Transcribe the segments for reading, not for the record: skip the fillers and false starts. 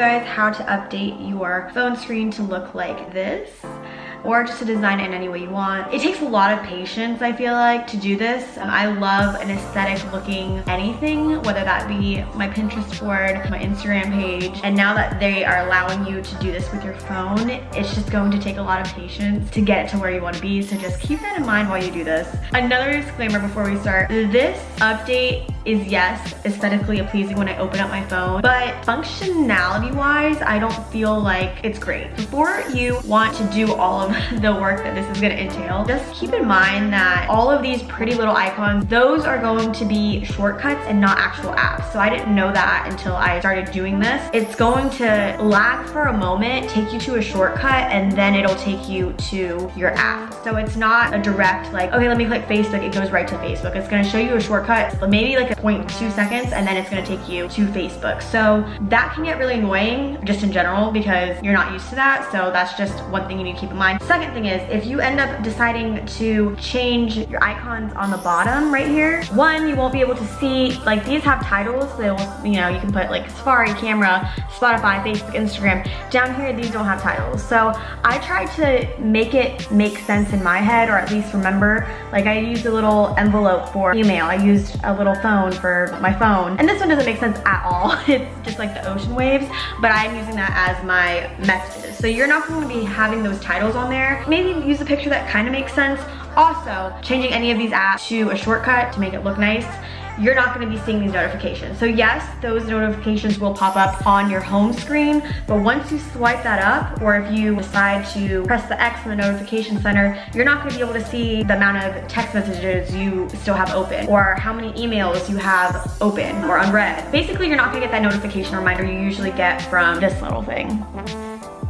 guys how to update your phone screen to look like this, or just to design it in any way you want. It takes a lot of patience, I feel like, to do this. I love an aesthetic looking anything, whether that be my Pinterest board, my Instagram page, and now that they are allowing you to do this with your phone, it's just going to take a lot of patience to get it to where you want to be, so just keep that in mind while you do this. Another disclaimer before we start, this update is, yes, aesthetically pleasing when I open up my phone, but functionality wise, I don't feel like it's great. Before you want to do all of the work that this is gonna entail, just keep in mind that all of these pretty little icons, those are going to be shortcuts and not actual apps. So I didn't know that until I started doing this. It's going to lag for a moment, take you to a shortcut, and then it'll take you to your app. So it's not a direct like, okay, let me click Facebook, it goes right to Facebook. It's gonna show you a shortcut, maybe like 0.2 seconds, and then it's gonna take you to Facebook. So that can get really annoying just in general because you're not used to that. So that's just one thing you need to keep in mind. Second thing is, if you end up deciding to change your icons on the bottom right here, one, you won't be able to see, like these have titles, so you know, you can put like Safari, camera, Spotify, Facebook, Instagram. Down here, these don't have titles. So I tried to make it make sense in my head, or at least remember. Like I used a little envelope for email, I used a little phone for my phone, and this one doesn't make sense at all. It's just like the ocean waves, but I'm using that as my messages. So you're not going to be having those titles on there. Maybe use a picture that kind of makes sense. Also, changing any of these apps to a shortcut to make it look nice, you're not going to be seeing these notifications. So yes, those notifications will pop up on your home screen, but once you swipe that up, or if you decide to press the X in the notification center, you're not going to be able to see the amount of text messages you still have open, or how many emails you have open or unread. Basically, you're not going to get that notification reminder you usually get from this little thing.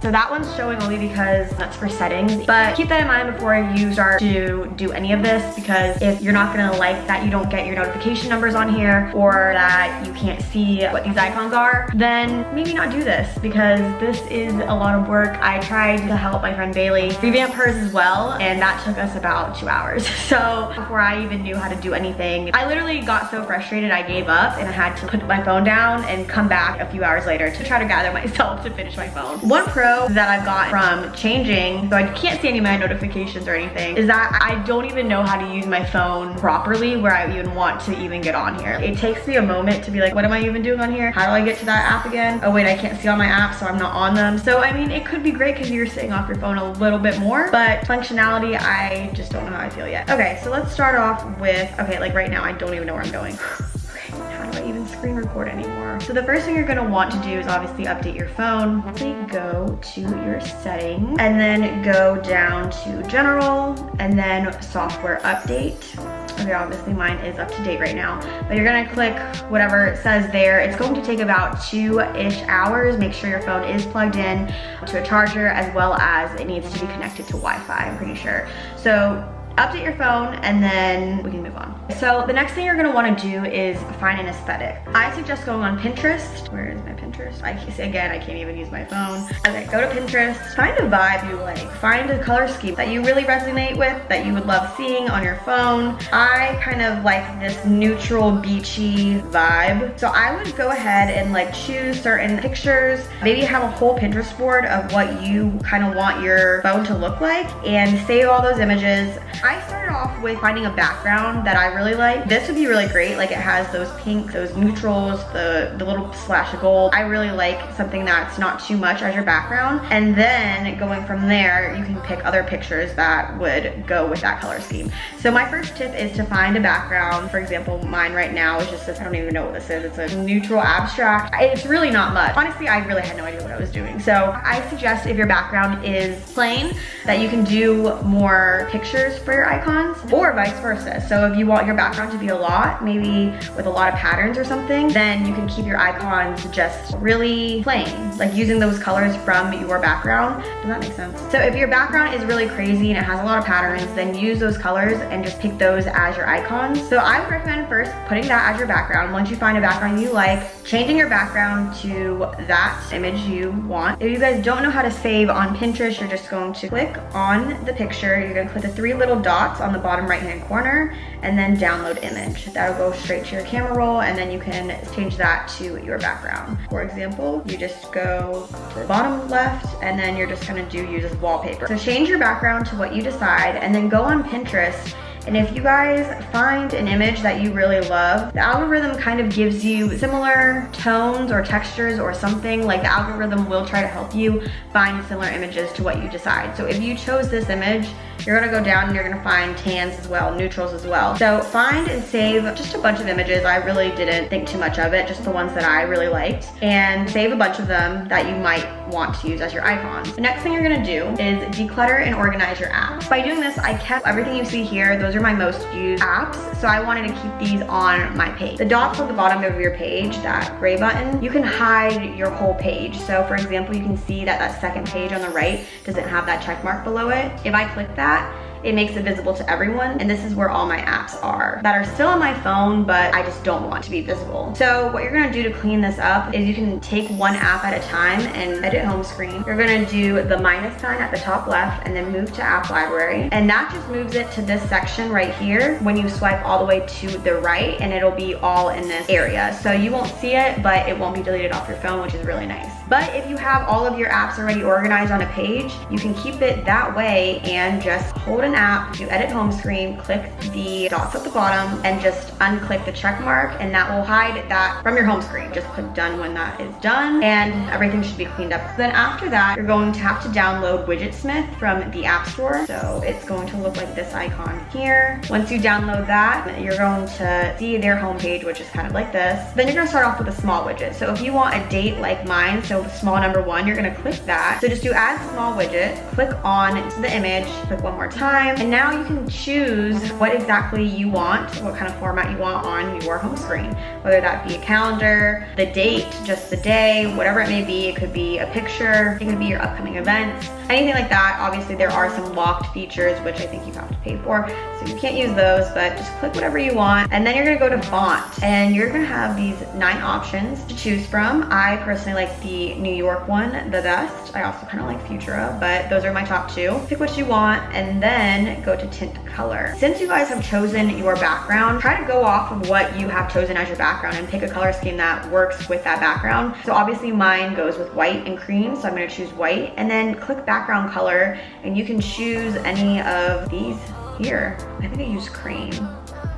So that one's showing only because that's for settings, but keep that in mind before you start to do any of this, because if you're not gonna like that you don't get your notification numbers on here, or that you can't see what these icons are, then maybe not do this, because this is a lot of work. I tried to help my friend Bailey revamp hers as well, and that took us about 2 hours. So before I even knew how to do anything, I literally got so frustrated I gave up, and I had to put my phone down and come back a few hours later to try to gather myself to finish my phone. One pro that I've got from changing, so I can't see any of my notifications or anything, is that I don't even know how to use my phone properly where I even want to even get on here. It takes me a moment to be like, what am I even doing on here? How do I get to that app again? Oh wait, I can't see all my apps, so I'm not on them. So I mean, it could be great because you're sitting off your phone a little bit more, but functionality, I just don't know how I feel yet. Okay, so let's start off with, okay, like right now, I don't even know where I'm going. How do I even screen record anymore? So the first thing you're gonna want to do is obviously update your phone. Simply go to your settings and then go down to general and then software update. Okay, obviously mine is up to date right now, but you're gonna click whatever it says there. It's going to take about 2-ish hours. Make sure your phone is plugged in to a charger, as well as it needs to be connected to Wi-Fi, I'm pretty sure. So update your phone and then we can move on. So the next thing you're gonna wanna do is find an aesthetic. I suggest going on Pinterest. Where is my Pinterest? I can't even use my phone. Okay, go to Pinterest, find a vibe you like, find a color scheme that you really resonate with, that you would love seeing on your phone. I kind of like this neutral beachy vibe. So I would go ahead and like choose certain pictures, maybe have a whole Pinterest board of what you kind of want your phone to look like, and save all those images. I started off with finding a background that I really like. This would be really great. Like it has those pinks, those neutrals, the little splash of gold. I really like something that's not too much as your background. And then going from there, you can pick other pictures that would go with that color scheme. So my first tip is to find a background. For example, mine right now is just this, I don't even know what this is. It's a neutral abstract. It's really not much. Honestly, I really had no idea what I was doing. So I suggest if your background is plain, that you can do more pictures for your icons, or vice versa. So if you want your background to be a lot, maybe with a lot of patterns or something, then you can keep your icons just really plain, like using those colors from your background. Does that make sense? So if your background is really crazy and it has a lot of patterns, then use those colors and just pick those as your icons. So I would recommend first putting that as your background. Once you find a background you like, changing your background to that image you want. If you guys don't know how to save on Pinterest, you're just going to click on the picture. You're gonna click the 3 little dots on the bottom right-hand corner and then download image. That'll go straight to your camera roll, and then you can change that to your background. For example, you just go to the bottom left, and then you're just gonna use as wallpaper. So change your background to what you decide, and then go on Pinterest. And if you guys find an image that you really love, the algorithm kind of gives you similar tones or textures or something. Like, the algorithm will try to help you find similar images to what you decide. So if you chose this image, you're gonna go down and you're gonna find tans as well, neutrals as well. So find and save just a bunch of images. I really didn't think too much of it, just the ones that I really liked, and save a bunch of them that you might want to use as your icons. The next thing you're gonna do is declutter and organize your apps. By doing this, I kept everything you see here. Those are my most used apps, so I wanted to keep these on my page. The dots on the bottom of your page, that gray button, you can hide your whole page. So for example, you can see that that second page on the right doesn't have that check mark below it. If I click that, it makes it visible to everyone, and this is where all my apps are that are still on my phone, but I just don't want to be visible. So what you're gonna do to clean this up is you can take one app at a time and edit home screen. You're gonna do the minus sign at the top left and then move to app library, and that just moves it to this section right here when you swipe all the way to the right, and it'll be all in this area. So you won't see it, but it won't be deleted off your phone, which is really nice. But if you have all of your apps already organized on a page, you can keep it that way and just hold an app, do edit home screen, click the dots at the bottom, and just unclick the check mark, and that will hide that from your home screen. Just click done when that is done, and everything should be cleaned up. Then after that, you're going to have to download widgetsmith from the App Store. So it's going to look like this icon here. Once you download that, you're going to see their homepage, which is kind of like this. Then you're gonna start off with a small widget. So if you want a date like mine, so small number 1, you're gonna click that. So just do add small widget, click on the image, click one more time, and now you can choose what exactly you want, what kind of format you want on your home screen, whether that be a calendar, the date, just the day, whatever it may be. It could be a picture, it could be your upcoming events, anything like that. Obviously there are some locked features, which I think you have to pay for, so you can't use those, but just click whatever you want. And then you're gonna go to font, and you're gonna have these 9 options to choose from. I personally like the New York one the best. I also kind of like Futura, but those are my top 2. Pick what you want, and then go to tint color. Since you guys have chosen your background, try to go off of what you have chosen as your background and pick a color scheme that works with that background. So obviously mine goes with white and cream, so I'm gonna choose white, and then click background color, and you can choose any of these here. I think I use cream.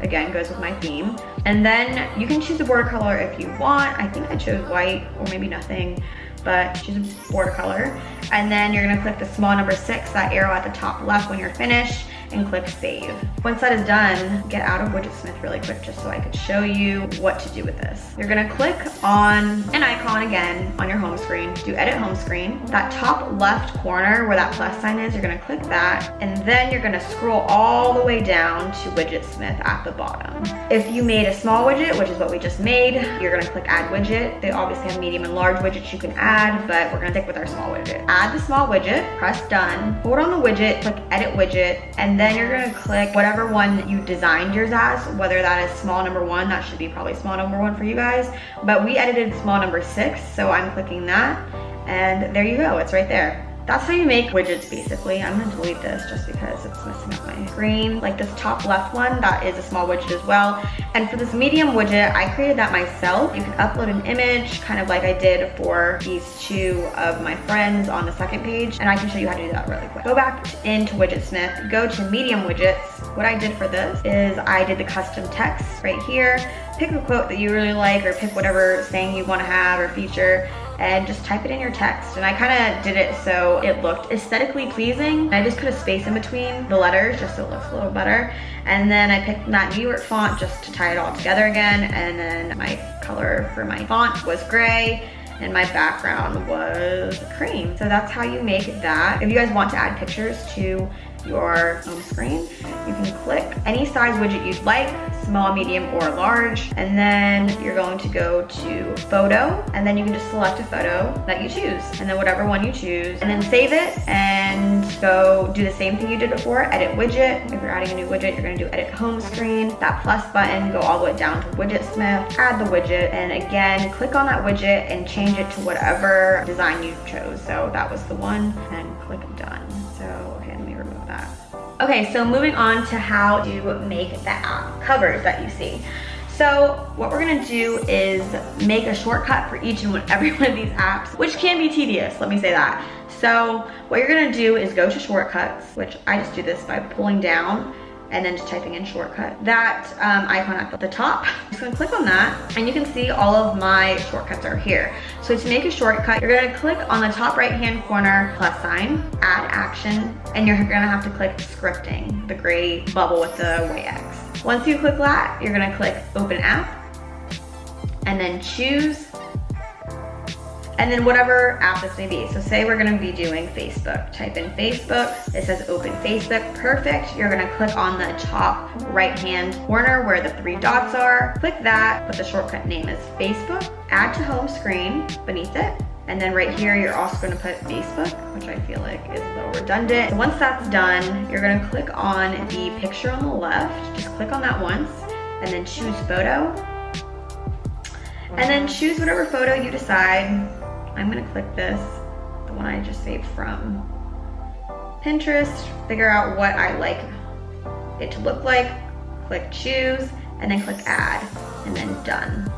Again, goes with my theme. And then you can choose a border color if you want. I think I chose white, or maybe nothing, but choose a border color. And then you're gonna click the small number 6, that arrow at the top left when you're finished, and click save. Once that is done, get out of widgetsmith really quick just so I could show you what to do with this. You're gonna click on an icon again on your home screen, do edit home screen. That top left corner where that plus sign is, you're gonna click that, and then you're gonna scroll all the way down to widgetsmith at the bottom. If you made a small widget, which is what we just made, you're gonna click add widget. They obviously have medium and large widgets you can add, but we're gonna stick with our small widget. Add the small widget, press done, hold on the widget, click edit widget, and then you're gonna click whatever one you designed yours as, whether that is small number 1, that should be probably small number 1 for you guys, but we edited small number 6, so I'm clicking that, and there you go, it's right there. That's how you make widgets, basically. I'm gonna delete this just because it's messing up my screen. Like this top left one, that is a small widget as well. And for this medium widget, I created that myself. You can upload an image, kind of like I did for these 2 of my friends on the second page, and I can show you how to do that really quick. Go back into widgetsmith, go to medium widgets. What I did for this is I did the custom text right here. Pick a quote that you really like, or pick whatever saying you wanna have or feature, and just type it in your text. And I kind of did it so it looked aesthetically pleasing. I just put a space in between the letters just so it looks a little better. And then I picked that New York font just to tie it all together again. And then my color for my font was gray, and my background was cream. So that's how you make that. If you guys want to add pictures to your home screen. You can click any size widget you'd like, small, medium, or large, and then you're going to go to photo, and then you can just select a photo that you choose, and then whatever one you choose, and then save it, and go do the same thing you did before, edit widget. If you're adding a new widget, you're gonna do edit home screen, that plus button, go all the way down to widgetsmith, add the widget, and again, click on that widget and change it to whatever design you chose. So that was the one, and click done. So, okay, let me remove that. Okay, so moving on to how to make the app covers that you see. So what we're gonna do is make a shortcut for each and every one of these apps, which can be tedious, let me say that. So what you're gonna do is go to shortcuts, which I just do this by pulling down and then just typing in shortcut. That icon at the top, I'm just gonna click on that, and you can see all of my shortcuts are here. So to make a shortcut, you're gonna click on the top right-hand corner plus sign, add action, and you're gonna have to click scripting, the gray bubble with the way X. Once you click that, you're gonna click open app, and then choose, and then whatever app this may be. So say we're gonna be doing Facebook. Type in Facebook, it says open Facebook, perfect. You're gonna click on the top right-hand corner where the 3 dots are. Click that, put the shortcut name as Facebook, add to home screen beneath it. And then right here, you're also gonna put Facebook, which I feel like is a little redundant. So once that's done, you're gonna click on the picture on the left. Just click on that once, and then choose photo. And then choose whatever photo you decide. I'm gonna click this, the one I just saved from Pinterest, figure out what I like it to look like, click choose, and then click add, and then done.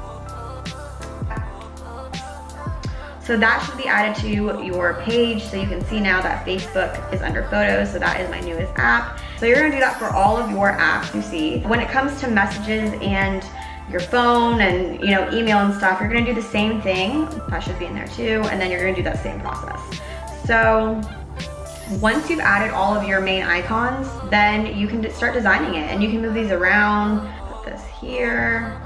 So that should be added to your page, so you can see now that Facebook is under photos, so that is my newest app. So you're gonna do that for all of your apps you see. When it comes to messages and your phone and email and stuff, you're gonna do the same thing. That should be in there too, and then you're gonna do that same process. So once you've added all of your main icons, then you can start designing it, and you can move these around. Put this here.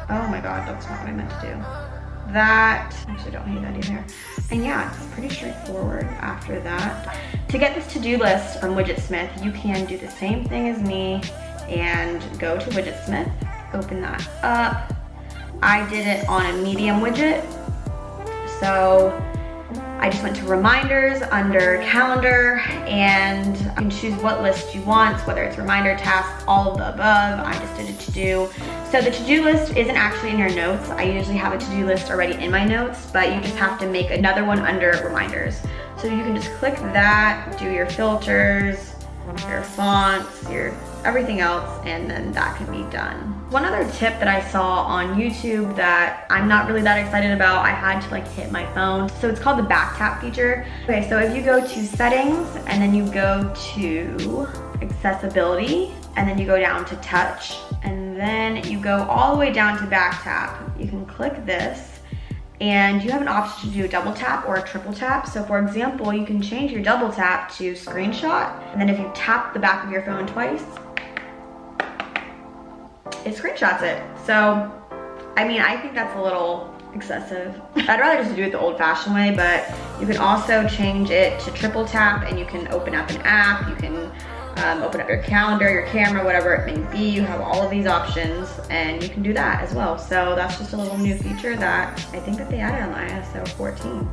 Oh my god, that's not what I meant to do. That, actually don't hate that either. And yeah, it's pretty straightforward after that. To get this to-do list from Widgetsmith, you can do the same thing as me and go to Widgetsmith. Open that up. I did it on a medium widget. So I just went to reminders under calendar, and you can choose what list you want, whether it's reminder, tasks, all of the above. I just did a to-do. So the to-do list isn't actually in your notes. I usually have a to-do list already in my notes, but you just have to make another one under reminders. So you can just click that, do your filters, your fonts, your everything else, and then that can be done. One other tip that I saw on YouTube that I'm not really that excited about, I had to hit my phone. So it's called the back tap feature. Okay, so if you go to settings, and then you go to accessibility, and then you go down to touch, and then you go all the way down to back tap. You can click this, and you have an option to do a double tap or a triple tap. So for example, you can change your double tap to screenshot, and then if you tap the back of your phone twice, it screenshots it. So, I mean, I think that's a little excessive. I'd rather just do it the old-fashioned way, but you can also change it to triple tap, and you can open up an app, you can open up your calendar, your camera, whatever it may be. You have all of these options, and you can do that as well. So that's just a little new feature that I think that they added on iOS14.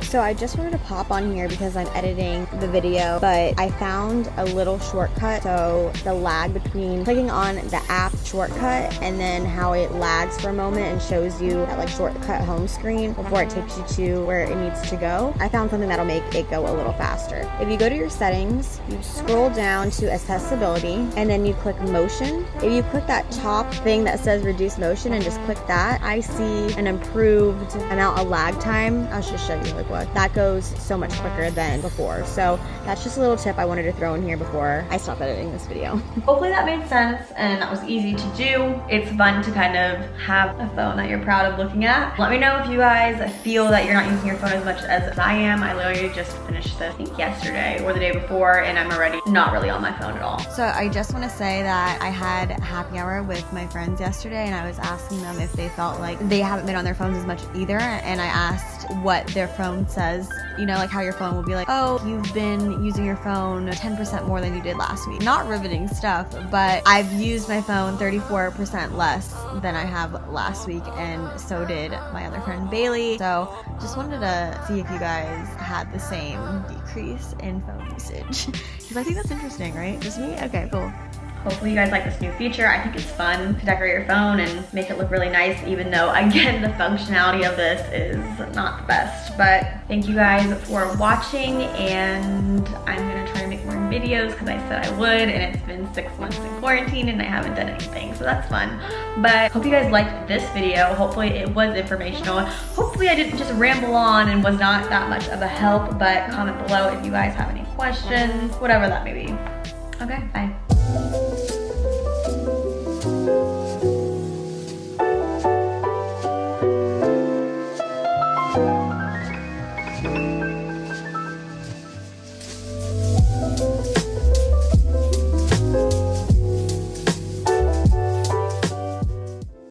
So I just wanted to pop on here because I'm editing the video, but I found a little shortcut. So the lag between clicking on the app shortcut and then how it lags for a moment and shows you that shortcut home screen before it takes you to where it needs to go. I found something that'll make it go a little faster. If you go to your settings, you scroll down to accessibility, and then you click motion. If you click that top thing that says reduce motion and just click that, I see an improved amount of lag time. I'll just show you what. That goes so much quicker than before. So that's just a little tip I wanted to throw in here before I stop editing this video. Hopefully that made sense and that was easy to do. It's fun to kind of have a phone that you're proud of looking at. Let me know if you guys feel that you're not using your phone as much as I am. I literally just finished this, I think yesterday or the day before, and I'm already not really on my phone at all. So I just want to say that I had happy hour with my friends yesterday, and I was asking them if they felt like they haven't been on their phones as much either, and I asked what their phone phone says, you know, like how your phone will be like, oh, you've been using your phone 10% more than you did last week. Not riveting stuff, but I've used my phone 34% less than I have last week, and so did my other friend Bailey. So just wanted to see if you guys had the same decrease in phone usage. Because I think that's interesting, right? Just me? Okay, cool. Hopefully you guys like this new feature. I think it's fun to decorate your phone and make it look really nice, even though, again, the functionality of this is not the best. But thank you guys for watching, and I'm gonna try to make more videos because I said I would, and it's been 6 months in quarantine and I haven't done anything, so that's fun. But hope you guys liked this video. Hopefully it was informational. Hopefully I didn't just ramble on and was not that much of a help, but comment below if you guys have any questions, whatever that may be. Okay, bye.